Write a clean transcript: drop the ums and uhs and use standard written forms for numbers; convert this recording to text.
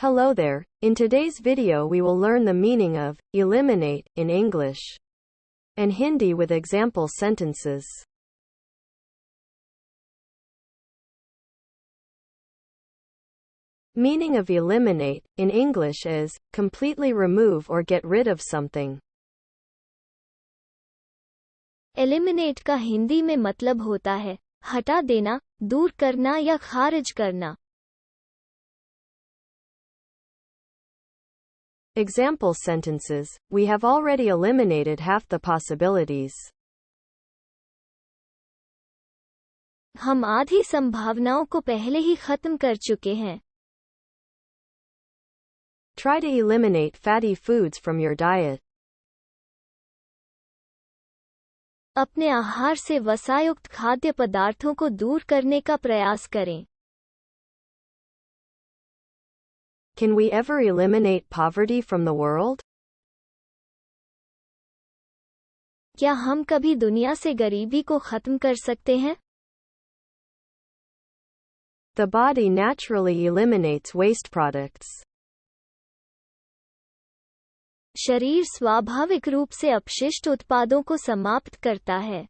Hello there. In today's video we will learn the meaning of eliminate in English and Hindi with example sentences. Meaning of eliminate in English is completely remove or get rid of something. Eliminate का हिंदी में मतलब होता है हटा देना, दूर करना या खारिज करना. Example sentences. We have already eliminated half the possibilities. हम आधी संभावनाओं को पहले ही खत्म कर चुके हैं. Try to eliminate fatty foods from your diet. अपने आहार से वसायुक्त खाद्य पदार्थों को दूर करने का प्रयास करें. Can we ever eliminate poverty from the world? क्या हम कभी दुनिया से गरीबी को खत्म कर सकते हैं? The body naturally eliminates waste products. शरीर स्वाभाविक रूप से अपशिष्ट उत्पादों को समाप्त करता है.